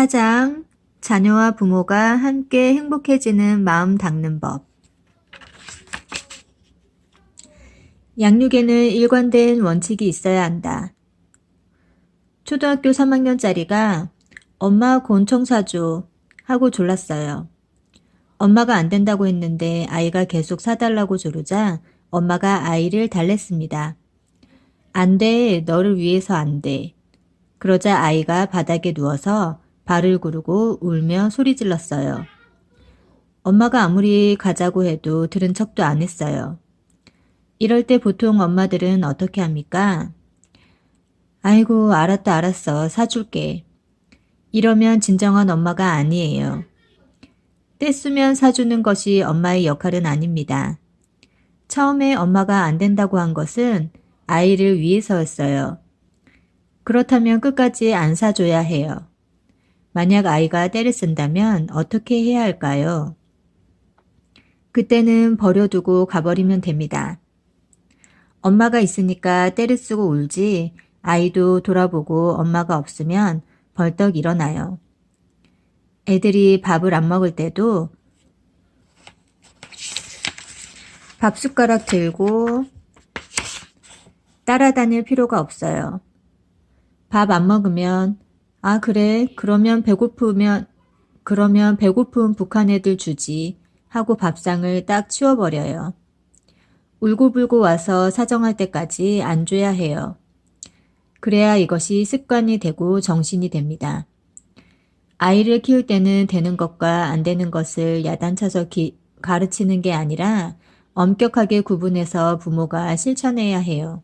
4장 자녀와 부모가 함께 행복해지는 마음 닦는 법. 양육에는 일관된 원칙이 있어야 한다. 초등학교 3학년짜리가 엄마 곤청 사줘 하고 졸랐어요. 엄마가 안 된다고 했는데 아이가 계속 사달라고 조르자 엄마가 아이를 달랬습니다. 안 돼, 너를 위해서 안 돼. 그러자 아이가 바닥에 누워서 발을 구르고 울며 소리 질렀어요. 엄마가 아무리 가자고 해도 들은 척도 안 했어요. 이럴 때 보통 엄마들은 어떻게 합니까? 아이고, 알았다, 알았어. 사줄게. 이러면 진정한 엄마가 아니에요. 떼쓰면 사주는 것이 엄마의 역할은 아닙니다. 처음에 엄마가 안 된다고 한 것은 아이를 위해서였어요. 그렇다면 끝까지 안 사줘야 해요. 만약 아이가 떼를 쓴다면 어떻게 해야 할까요? 그때는 버려두고 가버리면 됩니다. 엄마가 있으니까 떼를 쓰고 울지 아이도 돌아보고 엄마가 없으면 벌떡 일어나요. 애들이 밥을 안 먹을 때도 밥 숟가락 들고 따라다닐 필요가 없어요. 밥 안 먹으면 아 그래 그러면 배고픈 북한 애들 주지 하고 밥상을 딱 치워버려요. 울고불고 와서 사정할 때까지 안 줘야 해요. 그래야 이것이 습관이 되고 정신이 됩니다. 아이를 키울 때는 되는 것과 안 되는 것을 야단쳐서 가르치는 게 아니라 엄격하게 구분해서 부모가 실천해야 해요.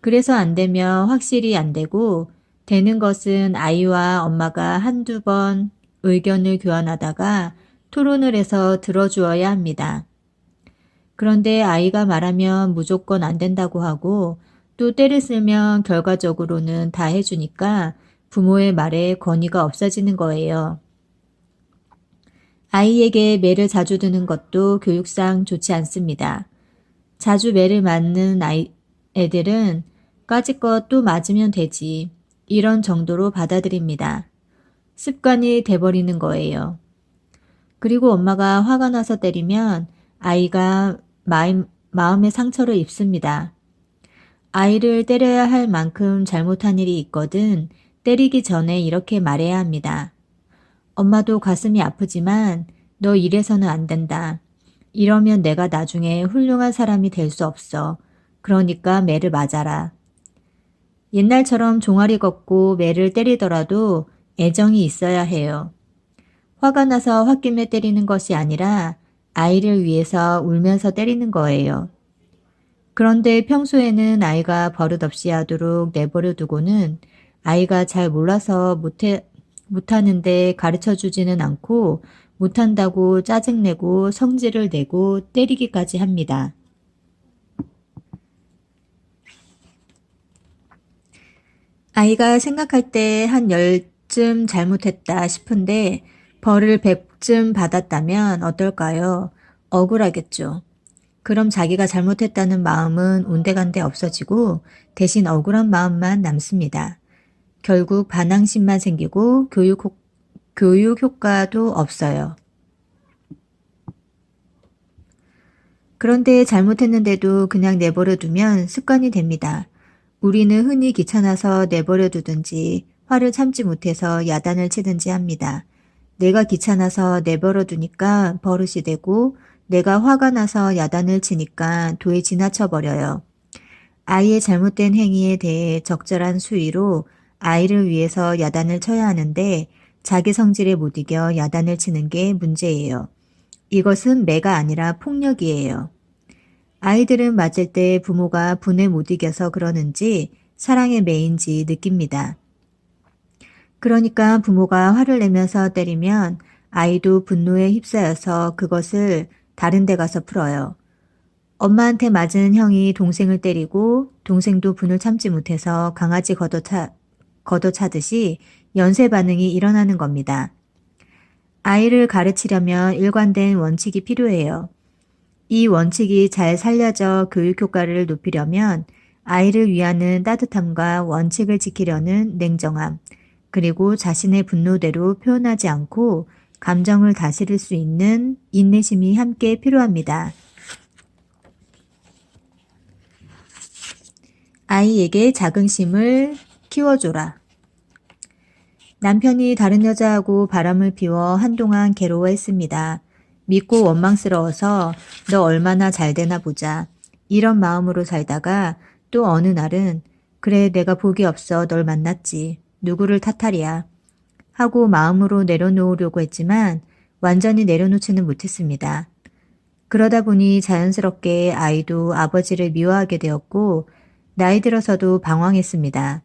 그래서 안 되면 확실히 안 되고 되는 것은 아이와 엄마가 한두 번 의견을 교환하다가 토론을 해서 들어주어야 합니다. 그런데 아이가 말하면 무조건 안 된다고 하고 또 때를 쓰면 결과적으로는 다 해주니까 부모의 말에 권위가 없어지는 거예요. 아이에게 매를 자주 드는 것도 교육상 좋지 않습니다. 자주 매를 맞는 애들은 까짓것 또 맞으면 되지. 이런 정도로 받아들입니다. 습관이 돼버리는 거예요. 그리고 엄마가 화가 나서 때리면 아이가 마음의 상처를 입습니다. 아이를 때려야 할 만큼 잘못한 일이 있거든 때리기 전에 이렇게 말해야 합니다. 엄마도 가슴이 아프지만 너 이래서는 안 된다. 이러면 내가 나중에 훌륭한 사람이 될 수 없어. 그러니까 매를 맞아라. 옛날처럼 종아리 걷고 매를 때리더라도 애정이 있어야 해요. 화가 나서 홧김에 때리는 것이 아니라 아이를 위해서 울면서 때리는 거예요. 그런데 평소에는 아이가 버릇없이 하도록 내버려 두고는 아이가 잘 몰라서 못하는데 가르쳐주지는 않고 못한다고 짜증내고 성질을 내고 때리기까지 합니다. 아이가 생각할 때 한 10쯤 잘못했다 싶은데 벌을 100쯤 받았다면 어떨까요? 억울하겠죠. 그럼 자기가 잘못했다는 마음은 온데간데 없어지고 대신 억울한 마음만 남습니다. 결국 반항심만 생기고 교육 효과도 없어요. 그런데 잘못했는데도 그냥 내버려 두면 습관이 됩니다. 우리는 흔히 귀찮아서 내버려 두든지 화를 참지 못해서 야단을 치든지 합니다. 내가 귀찮아서 내버려 두니까 버릇이 되고 내가 화가 나서 야단을 치니까 도에 지나쳐 버려요. 아이의 잘못된 행위에 대해 적절한 수위로 아이를 위해서 야단을 쳐야 하는데 자기 성질에 못 이겨 야단을 치는 게 문제예요. 이것은 매가 아니라 폭력이에요. 아이들은 맞을 때 부모가 분에 못 이겨서 그러는지 사랑의 매인지 느낍니다. 그러니까 부모가 화를 내면서 때리면 아이도 분노에 휩싸여서 그것을 다른 데 가서 풀어요. 엄마한테 맞은 형이 동생을 때리고 동생도 분을 참지 못해서 강아지 걷어차듯이 연쇄 반응이 일어나는 겁니다. 아이를 가르치려면 일관된 원칙이 필요해요. 이 원칙이 잘 살려져 교육 효과를 높이려면 아이를 위하는 따뜻함과 원칙을 지키려는 냉정함, 그리고 자신의 분노대로 표현하지 않고 감정을 다스릴 수 있는 인내심이 함께 필요합니다. 아이에게 자긍심을 키워줘라. 남편이 다른 여자하고 바람을 피워 한동안 괴로워했습니다. 믿고 원망스러워서 너 얼마나 잘 되나 보자. 이런 마음으로 살다가 또 어느 날은 그래 내가 복이 없어 널 만났지. 누구를 탓하랴. 하고 마음으로 내려놓으려고 했지만 완전히 내려놓지는 못했습니다. 그러다 보니 자연스럽게 아이도 아버지를 미워하게 되었고 나이 들어서도 방황했습니다.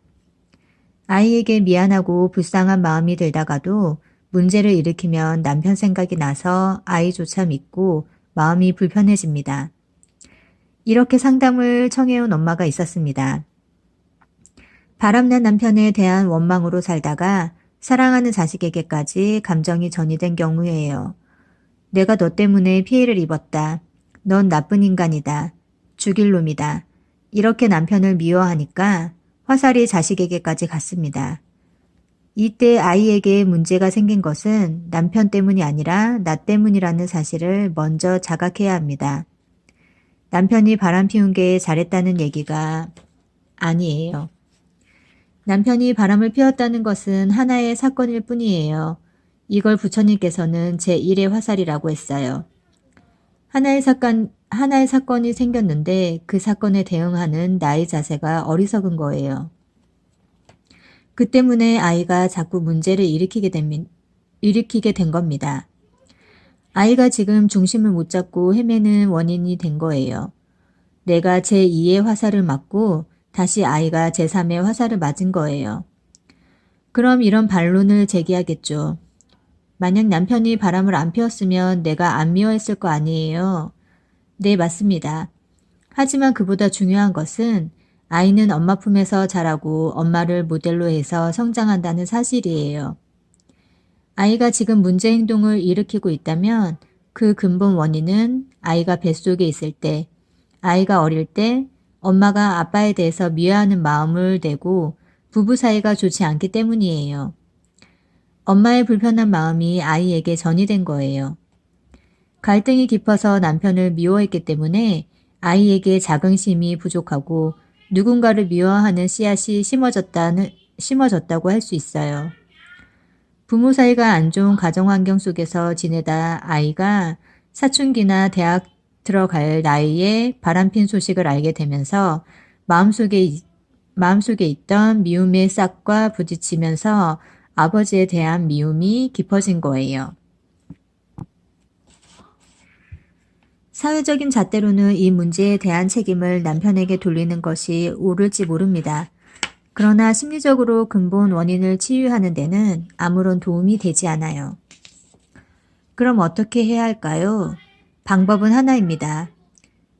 아이에게 미안하고 불쌍한 마음이 들다가도 문제를 일으키면 남편 생각이 나서 아이조차 믿고 마음이 불편해집니다. 이렇게 상담을 청해온 엄마가 있었습니다. 바람난 남편에 대한 원망으로 살다가 사랑하는 자식에게까지 감정이 전이된 경우예요. 내가 너 때문에 피해를 입었다. 넌 나쁜 인간이다. 죽일 놈이다. 이렇게 남편을 미워하니까 화살이 자식에게까지 갔습니다. 이때 아이에게 문제가 생긴 것은 남편 때문이 아니라 나 때문이라는 사실을 먼저 자각해야 합니다. 남편이 바람 피운 게 잘했다는 얘기가 아니에요. 남편이 바람을 피웠다는 것은 하나의 사건일 뿐이에요. 이걸 부처님께서는 제1의 화살이라고 했어요. 하나의 사건이 생겼는데 그 사건에 대응하는 나의 자세가 어리석은 거예요. 그 때문에 아이가 자꾸 문제를 일으키게 된 겁니다. 아이가 지금 중심을 못 잡고 헤매는 원인이 된 거예요. 내가 제2의 화살을 맞고 다시 아이가 제3의 화살을 맞은 거예요. 그럼 이런 반론을 제기하겠죠. 만약 남편이 바람을 안 피웠으면 내가 안 미워했을 거 아니에요. 네, 맞습니다. 하지만 그보다 중요한 것은 아이는 엄마 품에서 자라고 엄마를 모델로 해서 성장한다는 사실이에요. 아이가 지금 문제 행동을 일으키고 있다면 그 근본 원인은 아이가 뱃속에 있을 때, 아이가 어릴 때 엄마가 아빠에 대해서 미워하는 마음을 내고 부부 사이가 좋지 않기 때문이에요. 엄마의 불편한 마음이 아이에게 전이된 거예요. 갈등이 깊어서 남편을 미워했기 때문에 아이에게 자긍심이 부족하고 누군가를 미워하는 씨앗이 심어졌다고 할 수 있어요. 부모 사이가 안 좋은 가정환경 속에서 지내다 아이가 사춘기나 대학 들어갈 나이에 바람핀 소식을 알게 되면서 마음속에 있던 미움의 싹과 부딪히면서 아버지에 대한 미움이 깊어진 거예요. 사회적인 잣대로는 이 문제에 대한 책임을 남편에게 돌리는 것이 옳을지 모릅니다. 그러나 심리적으로 근본 원인을 치유하는 데는 아무런 도움이 되지 않아요. 그럼 어떻게 해야 할까요? 방법은 하나입니다.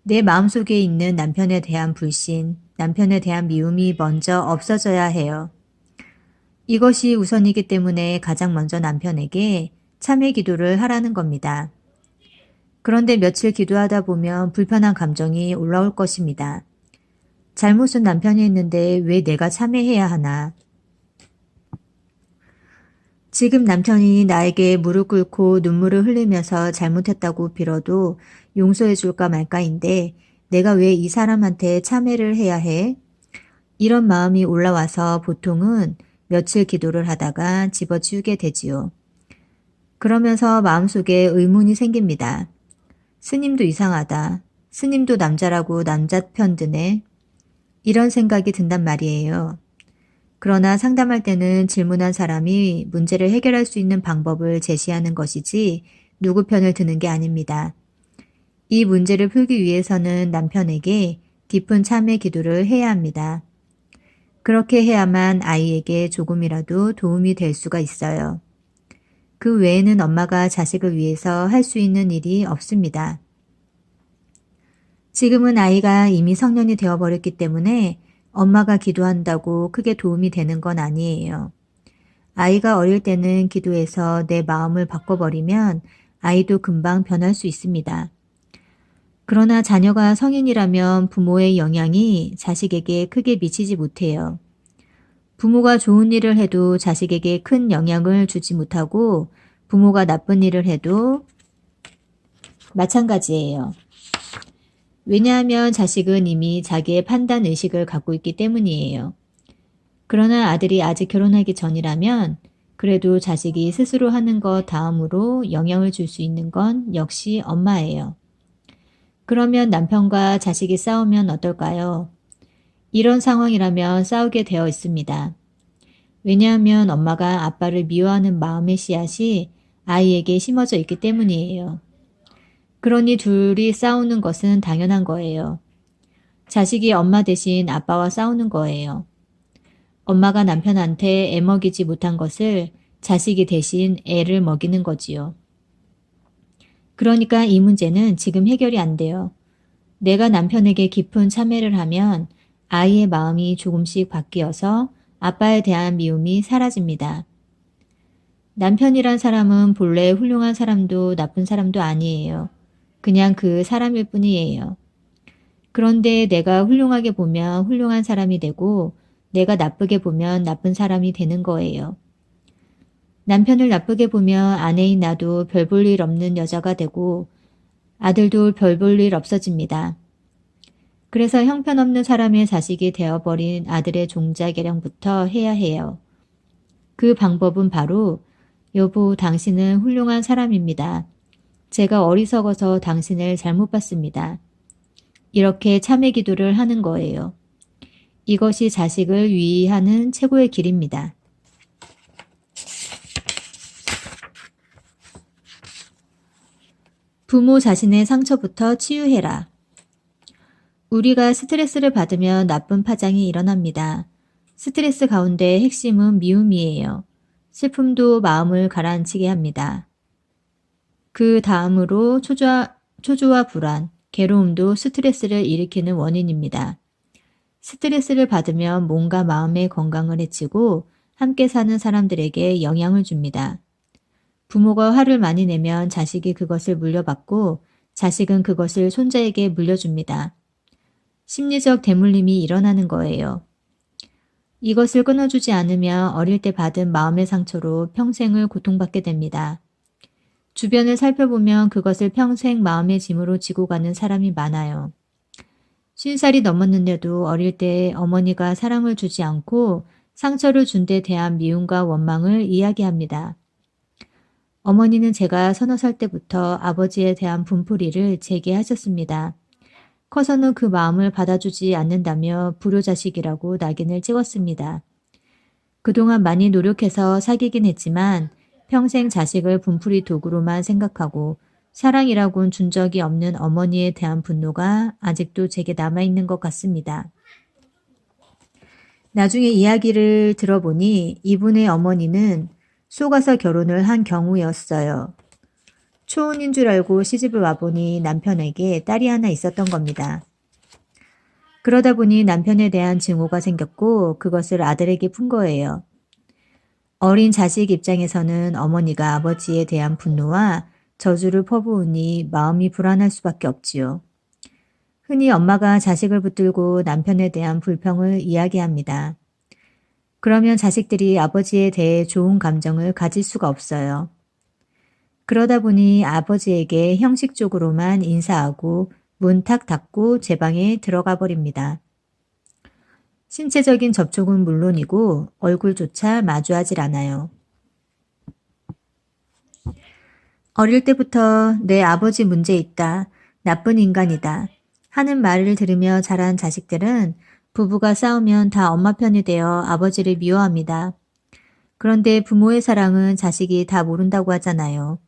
내 마음속에 있는 남편에 대한 불신, 남편에 대한 미움이 먼저 없어져야 해요. 이것이 우선이기 때문에 가장 먼저 남편에게 참회 기도를 하라는 겁니다. 그런데 며칠 기도하다 보면 불편한 감정이 올라올 것입니다. 잘못은 남편이 했는데 왜 내가 참회해야 하나? 지금 남편이 나에게 무릎 꿇고 눈물을 흘리면서 잘못했다고 빌어도 용서해 줄까 말까인데 내가 왜 이 사람한테 참회를 해야 해? 이런 마음이 올라와서 보통은 며칠 기도를 하다가 집어치우게 되지요. 그러면서 마음속에 의문이 생깁니다. 스님도 이상하다. 스님도 남자라고 남자 편 드네. 이런 생각이 든단 말이에요. 그러나 상담할 때는 질문한 사람이 문제를 해결할 수 있는 방법을 제시하는 것이지 누구 편을 드는 게 아닙니다. 이 문제를 풀기 위해서는 남편에게 깊은 참회 기도를 해야 합니다. 그렇게 해야만 아이에게 조금이라도 도움이 될 수가 있어요. 그 외에는 엄마가 자식을 위해서 할 수 있는 일이 없습니다. 지금은 아이가 이미 성년이 되어버렸기 때문에 엄마가 기도한다고 크게 도움이 되는 건 아니에요. 아이가 어릴 때는 기도해서 내 마음을 바꿔버리면 아이도 금방 변할 수 있습니다. 그러나 자녀가 성인이라면 부모의 영향이 자식에게 크게 미치지 못해요. 부모가 좋은 일을 해도 자식에게 큰 영향을 주지 못하고 부모가 나쁜 일을 해도 마찬가지예요. 왜냐하면 자식은 이미 자기의 판단 의식을 갖고 있기 때문이에요. 그러나 아들이 아직 결혼하기 전이라면 그래도 자식이 스스로 하는 것 다음으로 영향을 줄 수 있는 건 역시 엄마예요. 그러면 남편과 자식이 싸우면 어떨까요? 이런 상황이라면 싸우게 되어 있습니다. 왜냐하면 엄마가 아빠를 미워하는 마음의 씨앗이 아이에게 심어져 있기 때문이에요. 그러니 둘이 싸우는 것은 당연한 거예요. 자식이 엄마 대신 아빠와 싸우는 거예요. 엄마가 남편한테 애 먹이지 못한 것을 자식이 대신 애를 먹이는 거지요. 그러니까 이 문제는 지금 해결이 안 돼요. 내가 남편에게 깊은 참회를 하면 아이의 마음이 조금씩 바뀌어서 아빠에 대한 미움이 사라집니다. 남편이란 사람은 본래 훌륭한 사람도 나쁜 사람도 아니에요. 그냥 그 사람일 뿐이에요. 그런데 내가 훌륭하게 보면 훌륭한 사람이 되고 내가 나쁘게 보면 나쁜 사람이 되는 거예요. 남편을 나쁘게 보면 아내인 나도 별 볼 일 없는 여자가 되고 아들도 별 볼 일 없어집니다. 그래서 형편없는 사람의 자식이 되어버린 아들의 종자개량부터 해야 해요. 그 방법은 바로 여보, 당신은 훌륭한 사람입니다. 제가 어리석어서 당신을 잘못 봤습니다. 이렇게 참회 기도를 하는 거예요. 이것이 자식을 위하는 최고의 길입니다. 부모 자신의 상처부터 치유해라. 우리가 스트레스를 받으면 나쁜 파장이 일어납니다. 스트레스 가운데 핵심은 미움이에요. 슬픔도 마음을 가라앉히게 합니다. 그 다음으로 초조와 불안, 괴로움도 스트레스를 일으키는 원인입니다. 스트레스를 받으면 몸과 마음의 건강을 해치고 함께 사는 사람들에게 영향을 줍니다. 부모가 화를 많이 내면 자식이 그것을 물려받고 자식은 그것을 손자에게 물려줍니다. 심리적 대물림이 일어나는 거예요. 이것을 끊어주지 않으면 어릴 때 받은 마음의 상처로 평생을 고통받게 됩니다. 주변을 살펴보면 그것을 평생 마음의 짐으로 지고 가는 사람이 많아요. 50살이 넘었는데도 어릴 때 어머니가 사랑을 주지 않고 상처를 준 데 대한 미움과 원망을 이야기합니다. 어머니는 제가 서너 살 때부터 아버지에 대한 분풀이를 제게 하셨습니다. 커서는 그 마음을 받아주지 않는다며 불효자식이라고 낙인을 찍었습니다. 그동안 많이 노력해서 사귀긴 했지만 평생 자식을 분풀이 도구로만 생각하고 사랑이라곤 준 적이 없는 어머니에 대한 분노가 아직도 제게 남아있는 것 같습니다. 나중에 이야기를 들어보니 이분의 어머니는 속아서 결혼을 한 경우였어요. 초혼인 줄 알고 시집을 와보니 남편에게 딸이 하나 있었던 겁니다. 그러다 보니 남편에 대한 증오가 생겼고 그것을 아들에게 푼 거예요. 어린 자식 입장에서는 어머니가 아버지에 대한 분노와 저주를 퍼부으니 마음이 불안할 수밖에 없지요. 흔히 엄마가 자식을 붙들고 남편에 대한 불평을 이야기합니다. 그러면 자식들이 아버지에 대해 좋은 감정을 가질 수가 없어요. 그러다 보니 아버지에게 형식적으로만 인사하고 문 탁 닫고 제 방에 들어가 버립니다. 신체적인 접촉은 물론이고 얼굴조차 마주하질 않아요. 어릴 때부터 내 아버지 문제 있다, 나쁜 인간이다 하는 말을 들으며 자란 자식들은 부부가 싸우면 다 엄마 편이 되어 아버지를 미워합니다. 그런데 부모의 사랑은 자식이 다 모른다고 하잖아요.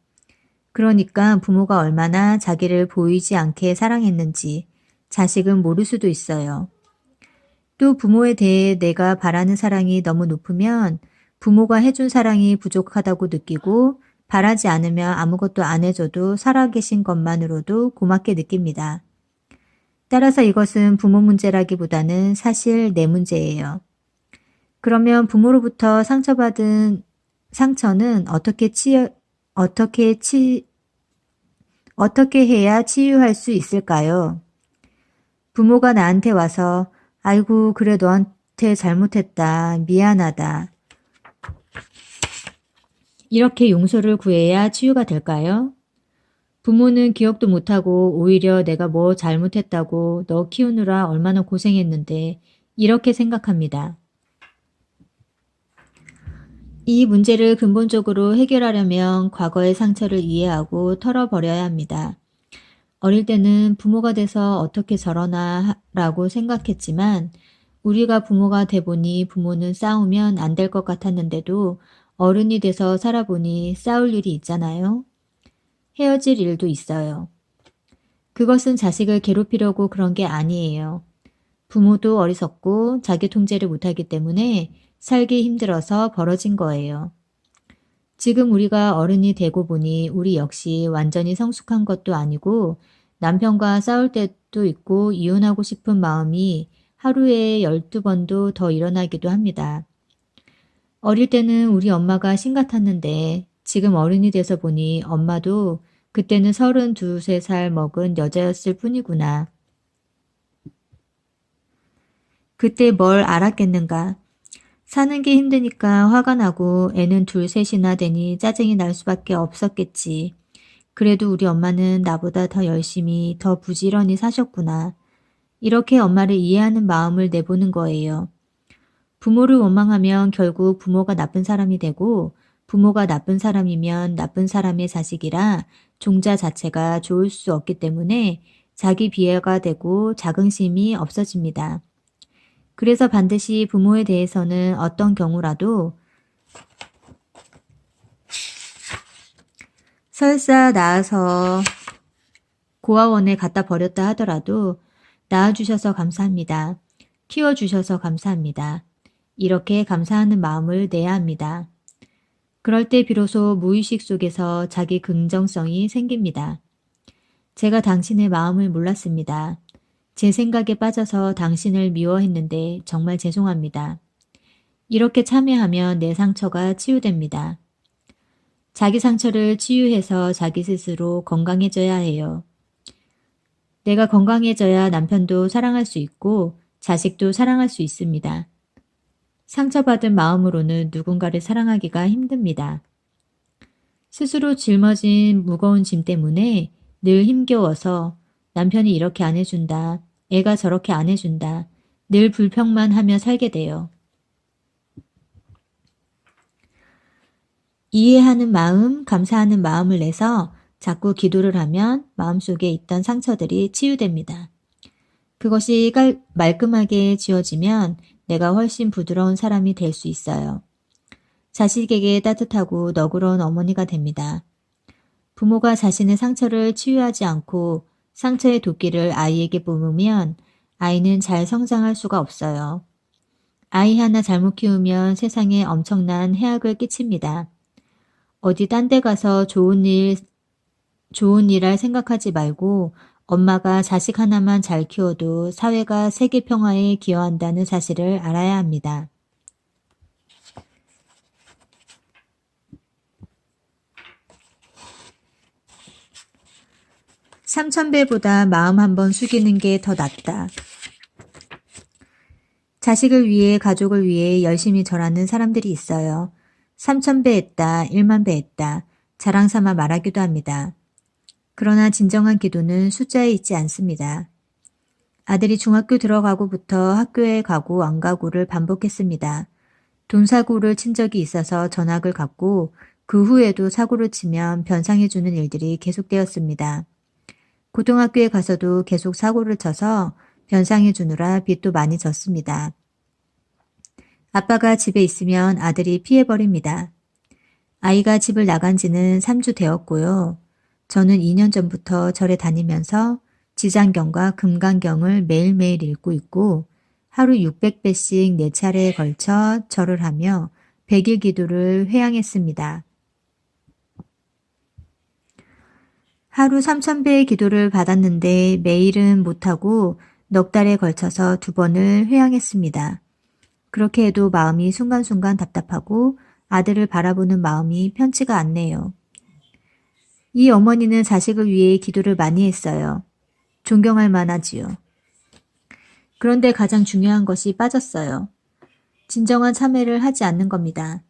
그러니까 부모가 얼마나 자기를 보이지 않게 사랑했는지 자식은 모를 수도 있어요. 또 부모에 대해 내가 바라는 사랑이 너무 높으면 부모가 해준 사랑이 부족하다고 느끼고 바라지 않으면 아무것도 안 해줘도 살아계신 것만으로도 고맙게 느낍니다. 따라서 이것은 부모 문제라기보다는 사실 내 문제예요. 그러면 부모로부터 상처받은 상처는 어떻게 해야 치유할 수 있을까요? 부모가 나한테 와서 아이고 그래 잘못했다. 미안하다. 이렇게 용서를 구해야 치유가 될까요? 부모는 기억도 못하고 오히려 내가 뭐 잘못했다고 너 키우느라 얼마나 고생했는데 이렇게 생각합니다. 이 문제를 근본적으로 해결하려면 과거의 상처를 이해하고 털어버려야 합니다. 어릴 때는 부모가 돼서 어떻게 저러나 라고 생각했지만 우리가 부모가 돼 보니 부모는 싸우면 안 될 것 같았는데도 어른이 돼서 살아보니 싸울 일이 있잖아요. 헤어질 일도 있어요. 그것은 자식을 괴롭히려고 그런 게 아니에요. 부모도 어리석고 자기 통제를 못하기 때문에 살기 힘들어서 벌어진 거예요. 지금 우리가 어른이 되고 보니 우리 역시 완전히 성숙한 것도 아니고 남편과 싸울 때도 있고 이혼하고 싶은 마음이 하루에 12번도 더 일어나기도 합니다. 어릴 때는 우리 엄마가 신 같았는데 지금 어른이 돼서 보니 엄마도 그때는 32, 3살 먹은 여자였을 뿐이구나. 그때 뭘 알았겠는가. 사는 게 힘드니까 화가 나고 애는 둘, 셋이나 되니 짜증이 날 수밖에 없었겠지. 그래도 우리 엄마는 나보다 더 열심히, 더 부지런히 사셨구나. 이렇게 엄마를 이해하는 마음을 내보는 거예요. 부모를 원망하면 결국 부모가 나쁜 사람이 되고 부모가 나쁜 사람이면 나쁜 사람의 자식이라 종자 자체가 좋을 수 없기 때문에 자기 비하가 되고 자긍심이 없어집니다. 그래서 반드시 부모에 대해서는 어떤 경우라도 설사 낳아서 고아원에 갖다 버렸다 하더라도 낳아주셔서 감사합니다. 키워주셔서 감사합니다. 이렇게 감사하는 마음을 내야 합니다. 그럴 때 비로소 무의식 속에서 자기 긍정성이 생깁니다. 제가 당신의 마음을 몰랐습니다. 제 생각에 빠져서 당신을 미워했는데 정말 죄송합니다. 이렇게 참여하면 내 상처가 치유됩니다. 자기 상처를 치유해서 자기 스스로 건강해져야 해요. 내가 건강해져야 남편도 사랑할 수 있고 자식도 사랑할 수 있습니다. 상처받은 마음으로는 누군가를 사랑하기가 힘듭니다. 스스로 짊어진 무거운 짐 때문에 늘 힘겨워서 남편이 이렇게 안 해준다, 애가 저렇게 안 해준다, 늘 불평만 하며 살게 돼요. 이해하는 마음, 감사하는 마음을 내서 자꾸 기도를 하면 마음속에 있던 상처들이 치유됩니다. 그것이 말끔하게 지워지면 내가 훨씬 부드러운 사람이 될 수 있어요. 자식에게 따뜻하고 너그러운 어머니가 됩니다. 부모가 자신의 상처를 치유하지 않고 상처의 도끼를 아이에게 뿜으면 아이는 잘 성장할 수가 없어요. 아이 하나 잘못 키우면 세상에 엄청난 해악을 끼칩니다. 어디 딴 데 가서 좋은 일 할 생각하지 말고 엄마가 자식 하나만 잘 키워도 사회가 세계 평화에 기여한다는 사실을 알아야 합니다. 삼천배보다 마음 한번 숙이는 게 더 낫다. 자식을 위해 가족을 위해 열심히 절하는 사람들이 있어요. 3000배 했다, 1만 배 했다, 자랑 삼아 말하기도 합니다. 그러나 진정한 기도는 숫자에 있지 않습니다. 아들이 중학교 들어가고부터 학교에 가고 안 가고를 반복했습니다. 돈 사고를 친 적이 있어서 전학을 갔고 그 후에도 사고를 치면 변상해주는 일들이 계속되었습니다. 고등학교에 가서도 계속 사고를 쳐서 변상해 주느라 빚도 많이 졌습니다. 아빠가 집에 있으면 아들이 피해버립니다. 아이가 집을 나간 지는 3주 되었고요. 저는 2년 전부터 절에 다니면서 지장경과 금강경을 매일매일 읽고 있고 하루 600배씩 4차례에 걸쳐 절을 하며 100일 기도를 회양했습니다. 하루 3000배의 기도를 받았는데 매일은 못하고 넉 달에 걸쳐서 2번을 회양했습니다. 그렇게 해도 마음이 순간순간 답답하고 아들을 바라보는 마음이 편치가 않네요. 이 어머니는 자식을 위해 기도를 많이 했어요. 존경할 만하지요. 그런데 가장 중요한 것이 빠졌어요. 진정한 참회를 하지 않는 겁니다.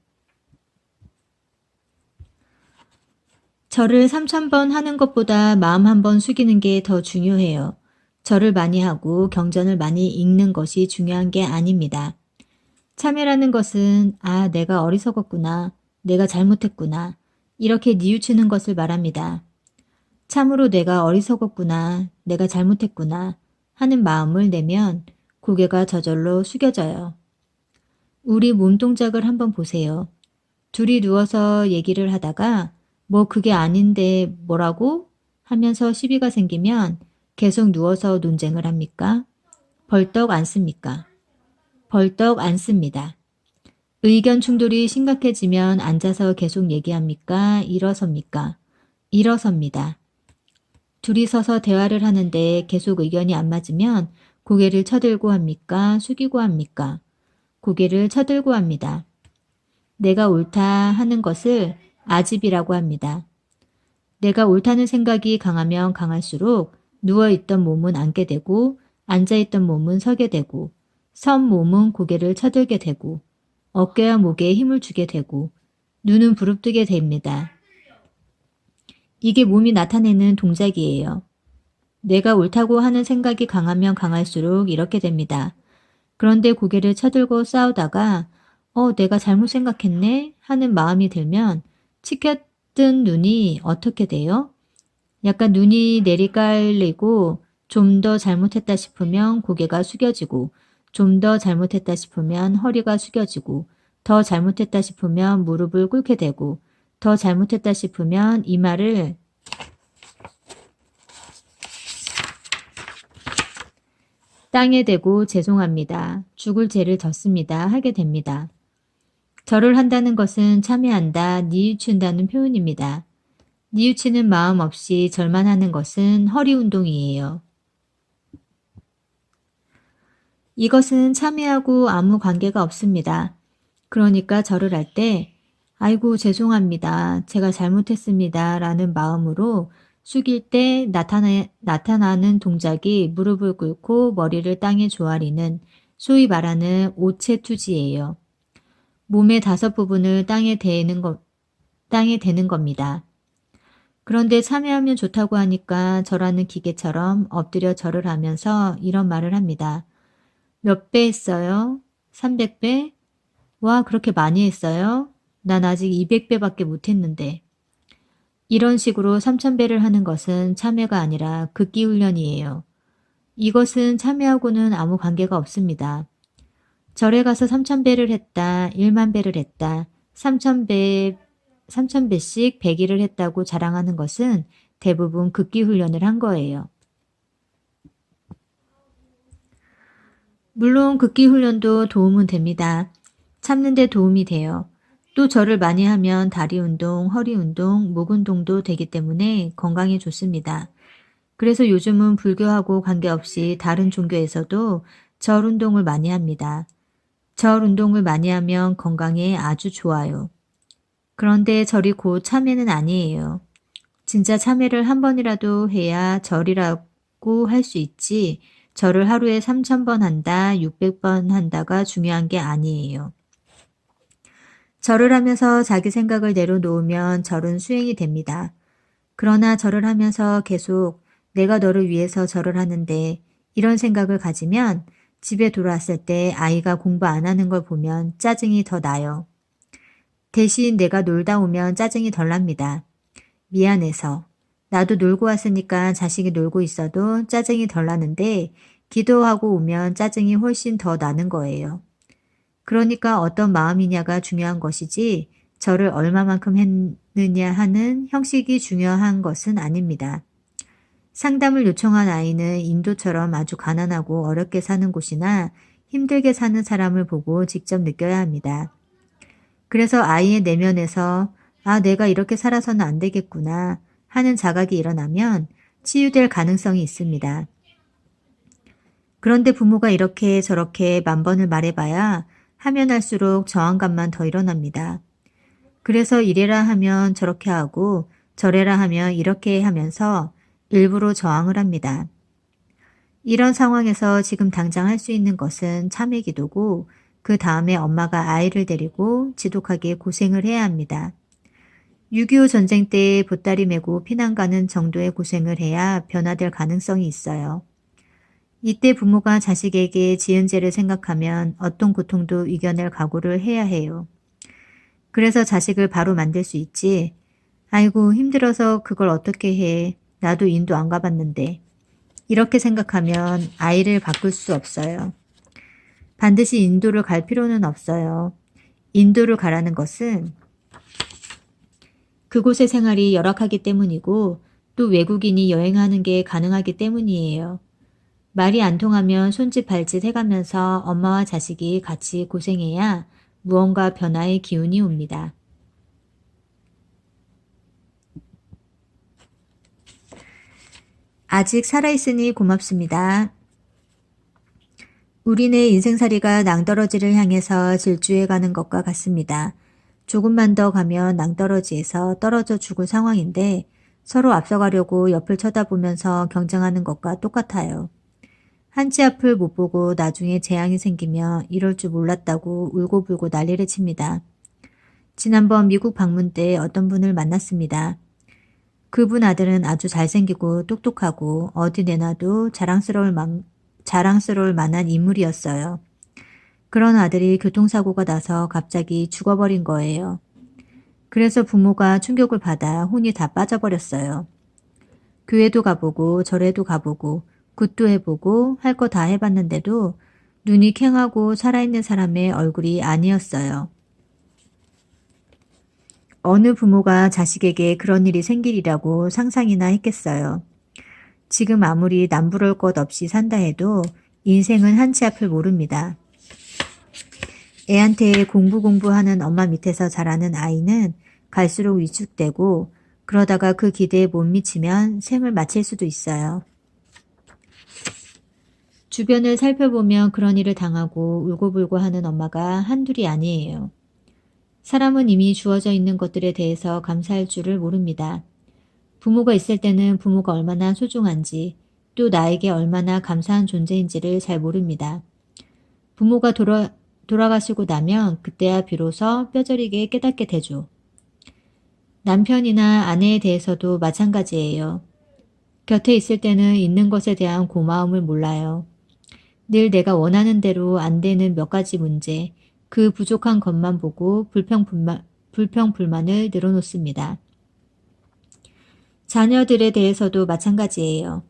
절을 3,000번 하는 것보다 마음 한 번 숙이는 게 더 중요해요. 절을 많이 하고 경전을 많이 읽는 것이 중요한 게 아닙니다. 참회라는 것은 내가 어리석었구나. 내가 잘못했구나. 이렇게 뉘우치는 것을 말합니다. 참으로 내가 어리석었구나. 내가 잘못했구나. 하는 마음을 내면 고개가 저절로 숙여져요. 우리 몸 동작을 한번 보세요. 둘이 누워서 얘기를 하다가 뭐 그게 아닌데 뭐라고? 하면서 시비가 생기면 계속 누워서 논쟁을 합니까? 벌떡 앉습니까? 벌떡 앉습니다. 의견 충돌이 심각해지면 앉아서 계속 얘기합니까? 일어섭니까? 일어섭니다. 둘이 서서 대화를 하는데 계속 의견이 안 맞으면 고개를 쳐들고 합니까? 숙이고 합니까? 고개를 쳐들고 합니다. 내가 옳다 하는 것을 아집이라고 합니다. 내가 옳다는 생각이 강하면 강할수록 누워있던 몸은 앉게 되고 앉아있던 몸은 서게 되고 선 몸은 고개를 쳐들게 되고 어깨와 목에 힘을 주게 되고 눈은 부릅뜨게 됩니다. 이게 몸이 나타내는 동작이에요. 내가 옳다고 하는 생각이 강하면 강할수록 이렇게 됩니다. 그런데 고개를 쳐들고 싸우다가 내가 잘못 생각했네 하는 마음이 들면 치켜뜬 눈이 어떻게 돼요? 약간 눈이 내리깔리고 좀 더 잘못했다 싶으면 고개가 숙여지고 좀 더 잘못했다 싶으면 허리가 숙여지고 더 잘못했다 싶으면 무릎을 꿇게 되고 더 잘못했다 싶으면 이마를 땅에 대고 죄송합니다. 죽을 죄를 졌습니다. 하게 됩니다. 절을 한다는 것은 참회한다, 뉘우친다는 표현입니다. 뉘우치는 마음 없이 절만 하는 것은 허리 운동이에요. 이것은 참회하고 아무 관계가 없습니다. 그러니까 절을 할 때 아이고 죄송합니다. 제가 잘못했습니다. 라는 마음으로 숙일 때 나타나는 동작이 무릎을 꿇고 머리를 땅에 조아리는 소위 말하는 오체투지예요. 몸의 5부분을 땅에 대는 겁니다. 그런데 참회하면 좋다고 하니까 절하는 기계처럼 엎드려 절을 하면서 이런 말을 합니다. 몇 배 했어요? 300배? 와, 그렇게 많이 했어요? 난 아직 200배밖에 못했는데. 이런 식으로 3,000배를 하는 것은 참회가 아니라 극기 훈련이에요. 이것은 참회하고는 아무 관계가 없습니다. 절에 가서 3,000배를 했다, 1만 배를 했다, 3,000배씩 100일을 했다고 자랑하는 것은 대부분 극기 훈련을 한 거예요. 물론 극기 훈련도 도움은 됩니다. 참는 데 도움이 돼요. 또 절을 많이 하면 다리 운동, 허리 운동, 목 운동도 되기 때문에 건강에 좋습니다. 그래서 요즘은 불교하고 관계없이 다른 종교에서도 절 운동을 많이 합니다. 절 운동을 많이 하면 건강에 아주 좋아요. 그런데 절이 곧 참회는 아니에요. 진짜 참회를 한 번이라도 해야 절이라고 할 수 있지 절을 하루에 3,000번 한다, 600번 한다가 중요한 게 아니에요. 절을 하면서 자기 생각을 내려놓으면 절은 수행이 됩니다. 그러나 절을 하면서 계속 내가 너를 위해서 절을 하는데 이런 생각을 가지면 집에 돌아왔을 때 아이가 공부 안 하는 걸 보면 짜증이 더 나요. 대신 내가 놀다 오면 짜증이 덜 납니다. 미안해서. 나도 놀고 왔으니까 자식이 놀고 있어도 짜증이 덜 나는데 기도하고 오면 짜증이 훨씬 더 나는 거예요. 그러니까 어떤 마음이냐가 중요한 것이지 절을 얼마만큼 했느냐 하는 형식이 중요한 것은 아닙니다. 상담을 요청한 아이는 인도처럼 아주 가난하고 어렵게 사는 곳이나 힘들게 사는 사람을 보고 직접 느껴야 합니다. 그래서 아이의 내면에서 내가 이렇게 살아서는 안 되겠구나 하는 자각이 일어나면 치유될 가능성이 있습니다. 그런데 부모가 이렇게 저렇게 만 번을 말해봐야 하면 할수록 저항감만 더 일어납니다. 그래서 이래라 하면 저렇게 하고 저래라 하면 이렇게 하면서 일부러 저항을 합니다. 이런 상황에서 지금 당장 할 수 있는 것은 참회 기도고 그 다음에 엄마가 아이를 데리고 지독하게 고생을 해야 합니다. 6.25 전쟁 때 보따리 메고 피난 가는 정도의 고생을 해야 변화될 가능성이 있어요. 이때 부모가 자식에게 지은 죄를 생각하면 어떤 고통도 이겨낼 각오를 해야 해요. 그래서 자식을 바로 만들 수 있지. 아이고 힘들어서 그걸 어떻게 해. 나도 인도 안 가봤는데. 이렇게 생각하면 아이를 바꿀 수 없어요. 반드시 인도를 갈 필요는 없어요. 인도를 가라는 것은 그곳의 생활이 열악하기 때문이고 또 외국인이 여행하는 게 가능하기 때문이에요. 말이 안 통하면 손짓 발짓 해가면서 엄마와 자식이 같이 고생해야 무언가 변화의 기운이 옵니다. 아직 살아있으니 고맙습니다. 우리네 인생살이가 낭떠러지를 향해서 질주해가는 것과 같습니다. 조금만 더 가면 낭떠러지에서 떨어져 죽을 상황인데 서로 앞서가려고 옆을 쳐다보면서 경쟁하는 것과 똑같아요. 한 치 앞을 못 보고 나중에 재앙이 생기면 이럴 줄 몰랐다고 울고불고 난리를 칩니다. 지난번 미국 방문 때 어떤 분을 만났습니다. 그분 아들은 아주 잘생기고 똑똑하고 어디 내놔도 자랑스러울 만한 인물이었어요. 그런 아들이 교통사고가 나서 갑자기 죽어버린 거예요. 그래서 부모가 충격을 받아 혼이 다 빠져버렸어요. 교회도 가보고 절에도 가보고 굿도 해보고 할 거 다 해봤는데도 눈이 캥하고 살아있는 사람의 얼굴이 아니었어요. 어느 부모가 자식에게 그런 일이 생기리라고 상상이나 했겠어요. 지금 아무리 남부러울 것 없이 산다 해도 인생은 한 치 앞을 모릅니다. 애한테 공부하는 엄마 밑에서 자라는 아이는 갈수록 위축되고 그러다가 그 기대에 못 미치면 생을 마칠 수도 있어요. 주변을 살펴보면 그런 일을 당하고 울고불고 하는 엄마가 한둘이 아니에요. 사람은 이미 주어져 있는 것들에 대해서 감사할 줄을 모릅니다. 부모가 있을 때는 부모가 얼마나 소중한지 또 나에게 얼마나 감사한 존재인지를 잘 모릅니다. 부모가 돌아가시고 나면 그때야 비로소 뼈저리게 깨닫게 되죠. 남편이나 아내에 대해서도 마찬가지예요. 곁에 있을 때는 있는 것에 대한 고마움을 몰라요. 늘 내가 원하는 대로 안 되는 몇 가지 문제, 그 부족한 것만 보고 불평불만을 늘어놓습니다. 자녀들에 대해서도 마찬가지예요.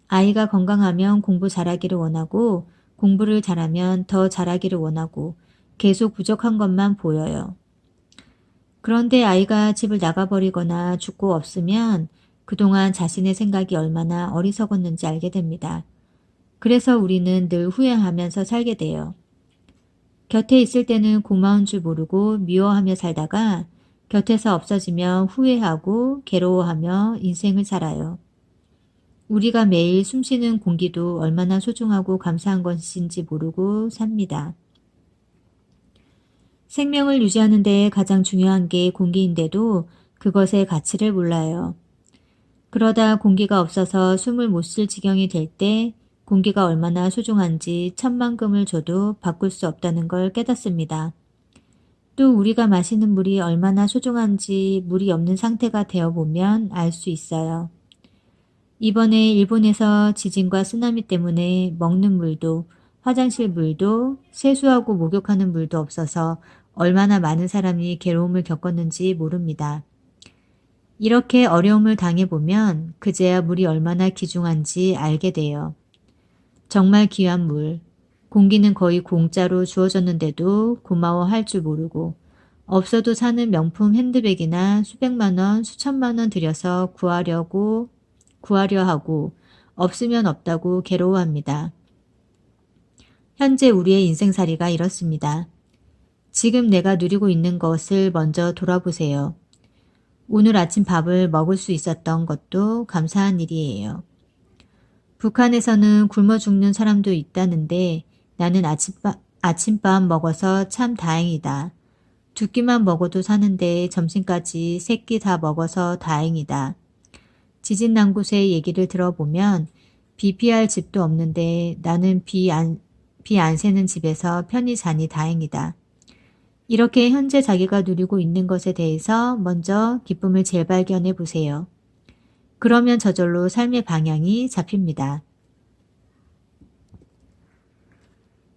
아이가 건강하면 공부 잘하기를 원하고 공부를 잘하면 더 잘하기를 원하고 계속 부족한 것만 보여요. 그런데 아이가 집을 나가버리거나 죽고 없으면 그동안 자신의 생각이 얼마나 어리석었는지 알게 됩니다. 그래서 우리는 늘 후회하면서 살게 돼요. 곁에 있을 때는 고마운 줄 모르고 미워하며 살다가 곁에서 없어지면 후회하고 괴로워하며 인생을 살아요. 우리가 매일 숨쉬는 공기도 얼마나 소중하고 감사한 것인지 모르고 삽니다. 생명을 유지하는 데 가장 중요한 게 공기인데도 그것의 가치를 몰라요. 그러다 공기가 없어서 숨을 못 쉴 지경이 될 때 공기가 얼마나 소중한지 천만금을 줘도 바꿀 수 없다는 걸 깨닫습니다. 또 우리가 마시는 물이 얼마나 소중한지 물이 없는 상태가 되어보면 알 수 있어요. 이번에 일본에서 지진과 쓰나미 때문에 먹는 물도 화장실 물도 세수하고 목욕하는 물도 없어서 얼마나 많은 사람이 괴로움을 겪었는지 모릅니다. 이렇게 어려움을 당해보면 그제야 물이 얼마나 귀중한지 알게 돼요. 정말 귀한 물, 공기는 거의 공짜로 주어졌는데도 고마워할 줄 모르고 없어도 사는 명품 핸드백이나 수백만 원, 수천만 원 들여서 구하려 하고 없으면 없다고 괴로워합니다. 현재 우리의 인생살이가 이렇습니다. 지금 내가 누리고 있는 것을 먼저 돌아보세요. 오늘 아침 밥을 먹을 수 있었던 것도 감사한 일이에요. 북한에서는 굶어 죽는 사람도 있다는데 나는 아침밥 먹어서 참 다행이다. 두 끼만 먹어도 사는데 점심까지 세 끼 다 먹어서 다행이다. 지진 난 곳의 얘기를 들어보면 비 피할 집도 없는데 나는 비 비 안 새는 집에서 편히 자니 다행이다. 이렇게 현재 자기가 누리고 있는 것에 대해서 먼저 기쁨을 재발견해 보세요. 그러면 저절로 삶의 방향이 잡힙니다.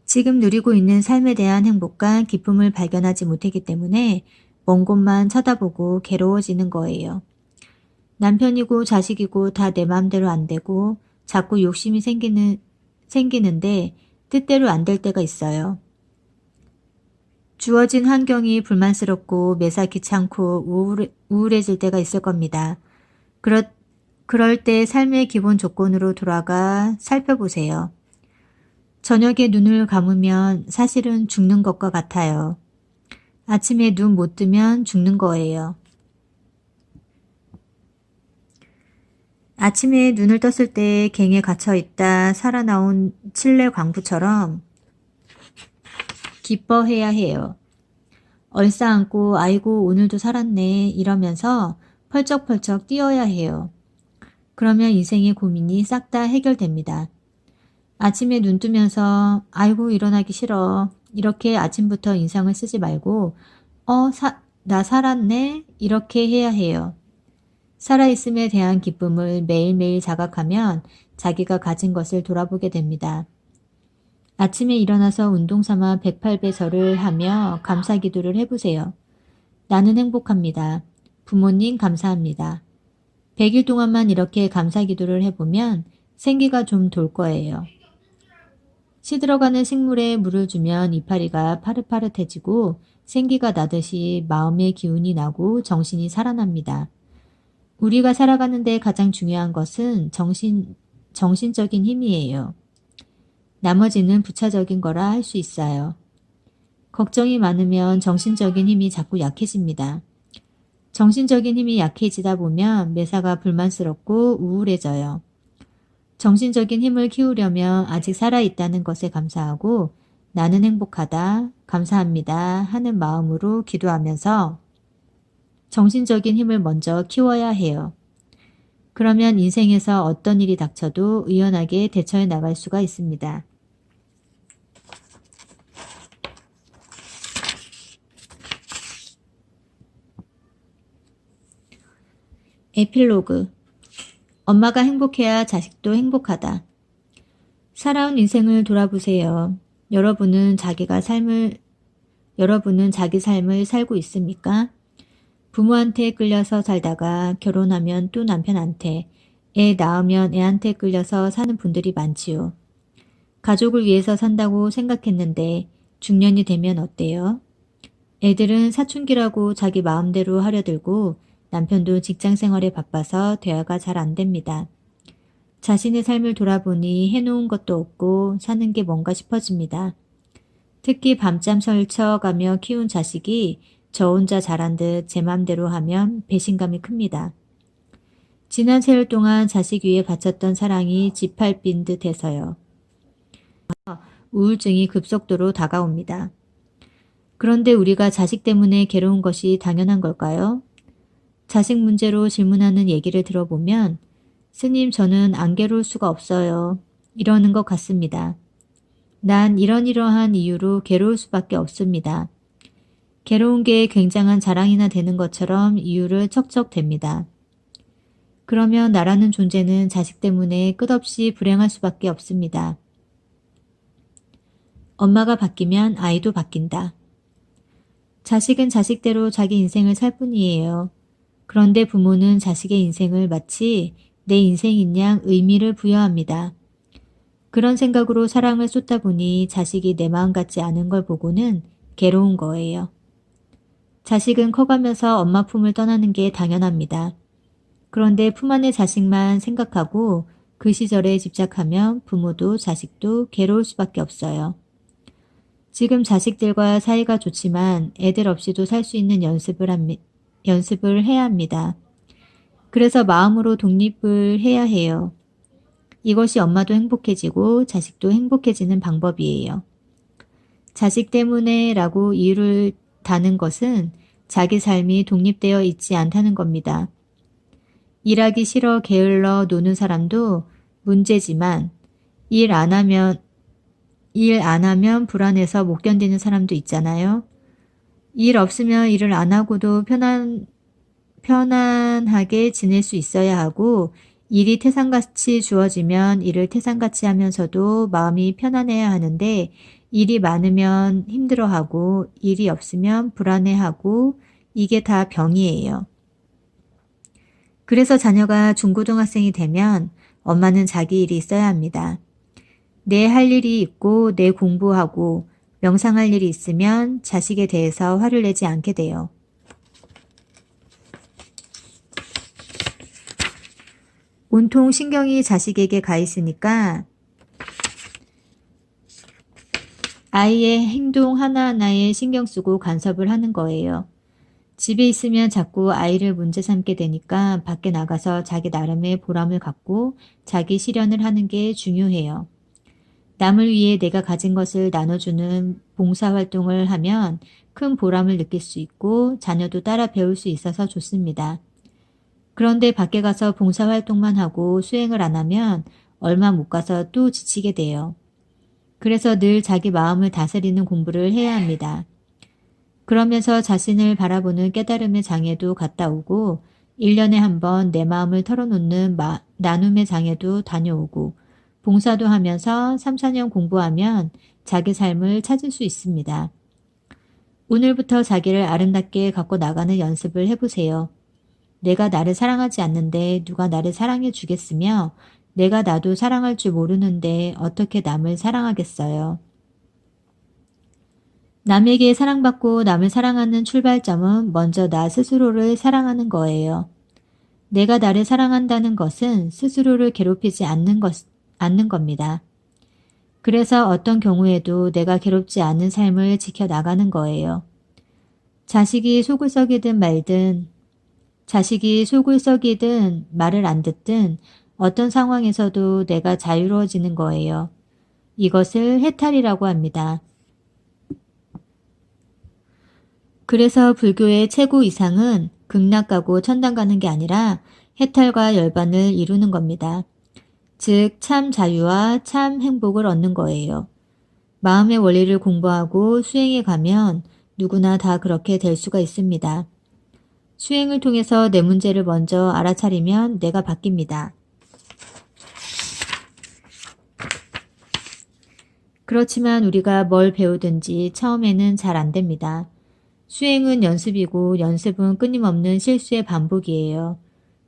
지금 누리고 있는 삶에 대한 행복과 기쁨을 발견하지 못했기 때문에 먼 곳만 쳐다보고 괴로워지는 거예요. 남편이고 자식이고 다 내 마음대로 안 되고 자꾸 욕심이 생기는데 뜻대로 안 될 때가 있어요. 주어진 환경이 불만스럽고 매사 귀찮고 우울해질 때가 있을 겁니다. 그럴 때 삶의 기본 조건으로 돌아가 살펴보세요. 저녁에 눈을 감으면 사실은 죽는 것과 같아요. 아침에 눈 못 뜨면 죽는 거예요. 아침에 눈을 떴을 때 갱에 갇혀있다 살아나온 칠레 광부처럼 기뻐해야 해요. 얼싸안고 아이고 오늘도 살았네 이러면서 펄쩍펄쩍 뛰어야 해요. 그러면 인생의 고민이 싹 다 해결됩니다. 아침에 눈 뜨면서 아이고 일어나기 싫어 이렇게 아침부터 인상을 쓰지 말고 나 살았네 이렇게 해야 해요. 살아있음에 대한 기쁨을 매일매일 자각하면 자기가 가진 것을 돌아보게 됩니다. 아침에 일어나서 운동삼아 108배설을 하며 감사기도를 해보세요. 나는 행복합니다. 부모님 감사합니다. 100일 동안만 이렇게 감사기도를 해보면 생기가 좀 돌 거예요. 시들어가는 식물에 물을 주면 이파리가 파릇파릇해지고 생기가 나듯이 마음의 기운이 나고 정신이 살아납니다. 우리가 살아가는데 가장 중요한 것은 정신적인 힘이에요. 나머지는 부차적인 거라 할 수 있어요. 걱정이 많으면 정신적인 힘이 자꾸 약해집니다. 정신적인 힘이 약해지다 보면 매사가 불만스럽고 우울해져요. 정신적인 힘을 키우려면 아직 살아있다는 것에 감사하고 나는 행복하다, 감사합니다 하는 마음으로 기도하면서 정신적인 힘을 먼저 키워야 해요. 그러면 인생에서 어떤 일이 닥쳐도 의연하게 대처해 나갈 수가 있습니다. 에필로그. 엄마가 행복해야 자식도 행복하다. 살아온 인생을 돌아보세요. 여러분은 자기 삶을 살고 있습니까? 부모한테 끌려서 살다가 결혼하면 또 남편한테, 애 낳으면 애한테 끌려서 사는 분들이 많지요. 가족을 위해서 산다고 생각했는데 중년이 되면 어때요? 애들은 사춘기라고 자기 마음대로 하려 들고 남편도 직장 생활에 바빠서 대화가 잘 안 됩니다. 자신의 삶을 돌아보니 해놓은 것도 없고 사는 게 뭔가 싶어집니다. 특히 밤잠 설쳐가며 키운 자식이 저 혼자 잘한 듯 제 맘대로 하면 배신감이 큽니다. 지난 세월 동안 자식 위에 바쳤던 사랑이 지팔빈 듯 해서요. 우울증이 급속도로 다가옵니다. 그런데 우리가 자식 때문에 괴로운 것이 당연한 걸까요? 자식 문제로 질문하는 얘기를 들어보면 스님 저는 안 괴로울 수가 없어요. 이러는 것 같습니다. 난 이러한 이유로 괴로울 수밖에 없습니다. 괴로운 게 굉장한 자랑이나 되는 것처럼 이유를 척척 댑니다. 그러면 나라는 존재는 자식 때문에 끝없이 불행할 수밖에 없습니다. 엄마가 바뀌면 아이도 바뀐다. 자식은 자식대로 자기 인생을 살 뿐이에요. 그런데 부모는 자식의 인생을 마치 내 인생인 양 의미를 부여합니다. 그런 생각으로 사랑을 쏟다 보니 자식이 내 마음 같지 않은 걸 보고는 괴로운 거예요. 자식은 커가면서 엄마 품을 떠나는 게 당연합니다. 그런데 품 안의 자식만 생각하고 그 시절에 집착하면 부모도 자식도 괴로울 수밖에 없어요. 지금 자식들과 사이가 좋지만 애들 없이도 살 수 있는 연습을 해야 합니다. 그래서 마음으로 독립을 해야 해요. 이것이 엄마도 행복해지고 자식도 행복해지는 방법이에요. 자식 때문에 라고 이유를 다는 것은 자기 삶이 독립되어 있지 않다는 겁니다. 일하기 싫어 게을러 노는 사람도 문제지만 일 안 하면 일 안 하면 불안해서 못 견디는 사람도 있잖아요. 일 없으면 일을 안 하고도 편안하게 지낼 수 있어야 하고, 일이 태산같이 주어지면 일을 태산같이 하면서도 마음이 편안해야 하는데, 일이 많으면 힘들어하고 일이 없으면 불안해하고, 이게 다 병이에요. 그래서 자녀가 중고등학생이 되면 엄마는 자기 일이 있어야 합니다. 내 할 일이 있고 내 공부하고 명상할 일이 있으면 자식에 대해서 화를 내지 않게 돼요. 온통 신경이 자식에게 가 있으니까 아이의 행동 하나하나에 신경 쓰고 간섭을 하는 거예요. 집에 있으면 자꾸 아이를 문제 삼게 되니까 밖에 나가서 자기 나름의 보람을 갖고 자기 실현을 하는 게 중요해요. 남을 위해 내가 가진 것을 나눠주는 봉사활동을 하면 큰 보람을 느낄 수 있고 자녀도 따라 배울 수 있어서 좋습니다. 그런데 밖에 가서 봉사활동만 하고 수행을 안 하면 얼마 못 가서 또 지치게 돼요. 그래서 늘 자기 마음을 다스리는 공부를 해야 합니다. 그러면서 자신을 바라보는 깨달음의 장애도 갔다 오고 1년에 한 번 내 마음을 털어놓는 나눔의 장애도 다녀오고 봉사도 하면서 3, 4년 공부하면 자기 삶을 찾을 수 있습니다. 오늘부터 자기를 아름답게 갖고 나가는 연습을 해보세요. 내가 나를 사랑하지 않는데 누가 나를 사랑해 주겠으며 내가 나도 사랑할 줄 모르는데 어떻게 남을 사랑하겠어요. 남에게 사랑받고 남을 사랑하는 출발점은 먼저 나 스스로를 사랑하는 거예요. 내가 나를 사랑한다는 것은 스스로를 괴롭히지 않는 겁니다. 그래서 어떤 경우에도 내가 괴롭지 않은 삶을 지켜나가는 거예요. 자식이 속을 썩이든 말을 안 듣든 어떤 상황에서도 내가 자유로워지는 거예요. 이것을 해탈이라고 합니다. 그래서 불교의 최고 이상은 극락 가고 천당 가는 게 아니라 해탈과 열반을 이루는 겁니다. 즉 참 자유와 참 행복을 얻는 거예요. 마음의 원리를 공부하고 수행해 가면 누구나 다 그렇게 될 수가 있습니다. 수행을 통해서 내 문제를 먼저 알아차리면 내가 바뀝니다. 그렇지만 우리가 뭘 배우든지 처음에는 잘 안 됩니다. 수행은 연습이고 연습은 끊임없는 실수의 반복이에요.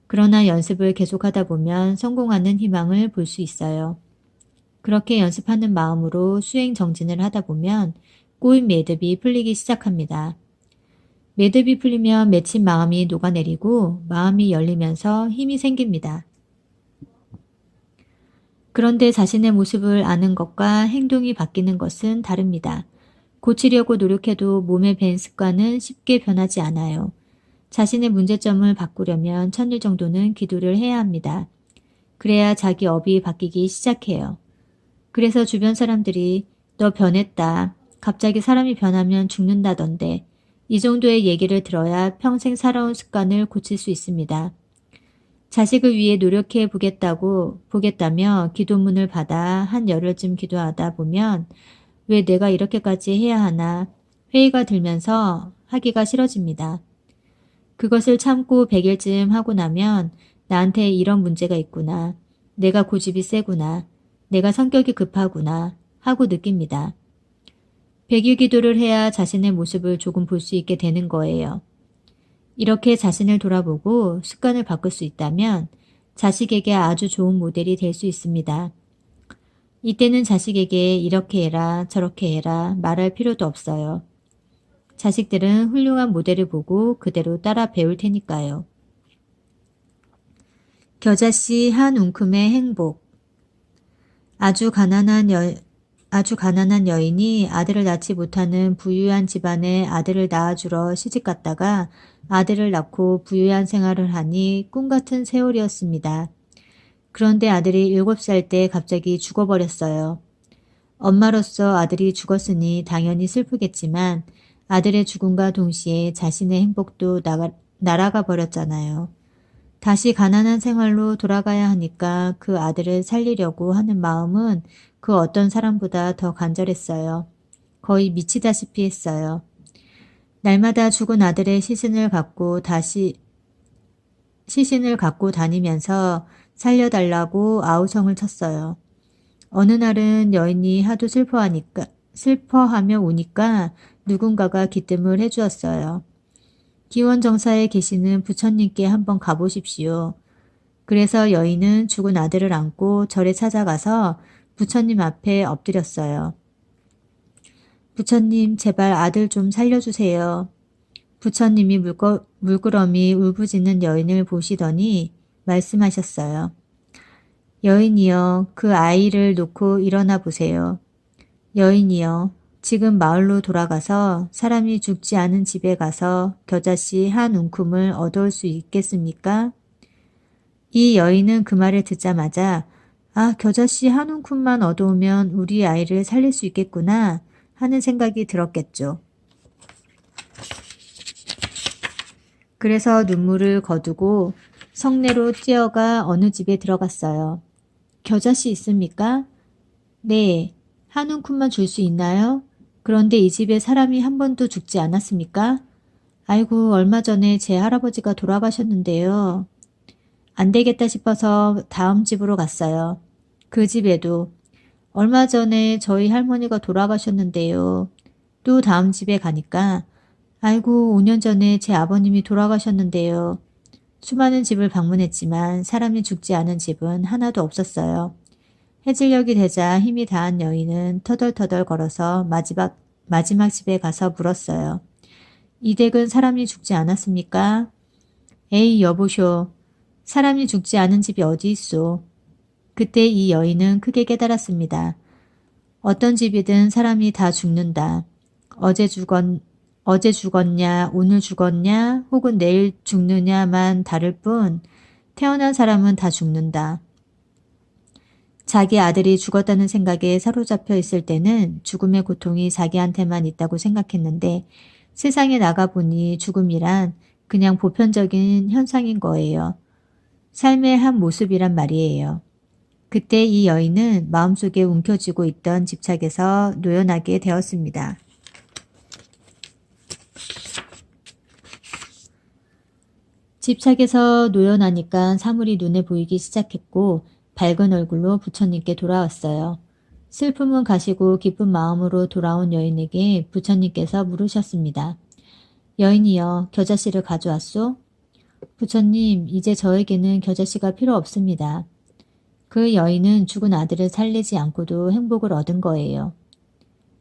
그러나 연습을 계속하다 보면 성공하는 희망을 볼 수 있어요. 그렇게 연습하는 마음으로 수행 정진을 하다 보면 꼬인 매듭이 풀리기 시작합니다. 매듭이 풀리면 맺힌 마음이 녹아내리고 마음이 열리면서 힘이 생깁니다. 그런데 자신의 모습을 아는 것과 행동이 바뀌는 것은 다릅니다. 고치려고 노력해도 몸에 밴 습관은 쉽게 변하지 않아요. 자신의 문제점을 바꾸려면 1000일 정도는 기도를 해야 합니다. 그래야 자기 업이 바뀌기 시작해요. 그래서 주변 사람들이 너 변했다. 갑자기 사람이 변하면 죽는다던데 이 정도의 얘기를 들어야 평생 살아온 습관을 고칠 수 있습니다. 자식을 위해 노력해 보겠다며 기도문을 받아 한 열흘쯤 기도하다 보면 왜 내가 이렇게까지 해야 하나 회의가 들면서 하기가 싫어집니다. 그것을 참고 100일쯤 하고 나면 나한테 이런 문제가 있구나. 내가 고집이 세구나. 내가 성격이 급하구나 하고 느낍니다. 100일 기도를 해야 자신의 모습을 조금 볼 수 있게 되는 거예요. 이렇게 자신을 돌아보고 습관을 바꿀 수 있다면 자식에게 아주 좋은 모델이 될 수 있습니다. 이때는 자식에게 이렇게 해라 저렇게 해라 말할 필요도 없어요. 자식들은 훌륭한 모델을 보고 그대로 따라 배울 테니까요. 겨자씨 한 움큼의 행복. 아주 가난한 여인이 아들을 낳지 못하는 부유한 집안에 아들을 낳아주러 시집갔다가 아들을 낳고 부유한 생활을 하니 꿈같은 세월이었습니다. 그런데 아들이 7살 때 갑자기 죽어버렸어요. 엄마로서 아들이 죽었으니 당연히 슬프겠지만 아들의 죽음과 동시에 자신의 행복도 날아가 버렸잖아요. 다시 가난한 생활로 돌아가야 하니까 그 아들을 살리려고 하는 마음은 그 어떤 사람보다 더 간절했어요. 거의 미치다시피 했어요. 날마다 죽은 아들의 시신을 갖고 다니면서 살려달라고 아우성을 쳤어요. 어느 날은 여인이 하도 슬퍼하며 우니까 누군가가 기뜸을 해주었어요. 기원정사에 계시는 부처님께 한번 가보십시오. 그래서 여인은 죽은 아들을 안고 절에 찾아가서 부처님 앞에 엎드렸어요. 부처님, 제발 아들 좀 살려주세요. 부처님이 물끄러미 울부짖는 여인을 보시더니 말씀하셨어요. 여인이여, 그 아이를 놓고 일어나 보세요. 여인이여, 지금 마을로 돌아가서 사람이 죽지 않은 집에 가서 겨자씨 한 움큼을 얻어올 수 있겠습니까? 이 여인은 그 말을 듣자마자 겨자씨 한 움큼만 얻어오면 우리 아이를 살릴 수 있겠구나 하는 생각이 들었겠죠. 그래서 눈물을 거두고 성내로 뛰어가 어느 집에 들어갔어요. 겨자씨 있습니까? 네. 한 움큼만 줄 수 있나요? 그런데 이 집에 사람이 한 번도 죽지 않았습니까? 아이고, 얼마 전에 제 할아버지가 돌아가셨는데요. 안 되겠다 싶어서 다음 집으로 갔어요. 그 집에도 얼마 전에 저희 할머니가 돌아가셨는데요. 또 다음 집에 가니까 아이고, 5년 전에 제 아버님이 돌아가셨는데요. 수많은 집을 방문했지만 사람이 죽지 않은 집은 하나도 없었어요. 해질녘이 되자 힘이 다한 여인은 터덜터덜 걸어서 마지막 집에 가서 물었어요. 이 댁은 사람이 죽지 않았습니까? 에이 여보쇼. 사람이 죽지 않은 집이 어디 있소. 그때 이 여인은 크게 깨달았습니다. 어떤 집이든 사람이 다 죽는다. 어제 죽었냐, 오늘 죽었냐, 혹은 내일 죽느냐만 다를 뿐 태어난 사람은 다 죽는다. 자기 아들이 죽었다는 생각에 사로잡혀 있을 때는 죽음의 고통이 자기한테만 있다고 생각했는데 세상에 나가보니 죽음이란 그냥 보편적인 현상인 거예요. 삶의 한 모습이란 말이에요. 그때 이 여인은 마음속에 움켜쥐고 있던 집착에서 노연하게 되었습니다. 집착에서 노연하니까 사물이 눈에 보이기 시작했고 밝은 얼굴로 부처님께 돌아왔어요. 슬픔은 가시고 기쁜 마음으로 돌아온 여인에게 부처님께서 물으셨습니다. 여인이여, 겨자씨를 가져왔소? 부처님, 이제 저에게는 겨자씨가 필요 없습니다. 그 여인은 죽은 아들을 살리지 않고도 행복을 얻은 거예요.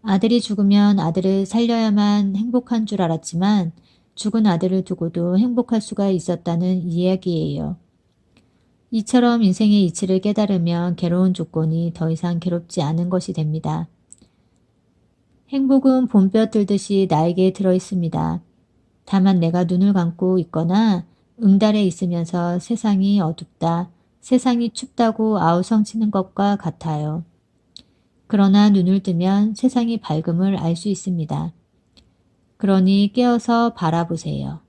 아들이 죽으면 아들을 살려야만 행복한 줄 알았지만 죽은 아들을 두고도 행복할 수가 있었다는 이야기예요. 이처럼 인생의 이치를 깨달으면 괴로운 조건이 더 이상 괴롭지 않은 것이 됩니다. 행복은 봄볕 들듯이 나에게 들어 있습니다. 다만 내가 눈을 감고 있거나 응달에 있으면서 세상이 어둡다, 세상이 춥다고 아우성치는 것과 같아요. 그러나 눈을 뜨면 세상의 밝음을 알 수 있습니다. 그러니 깨어서 바라보세요.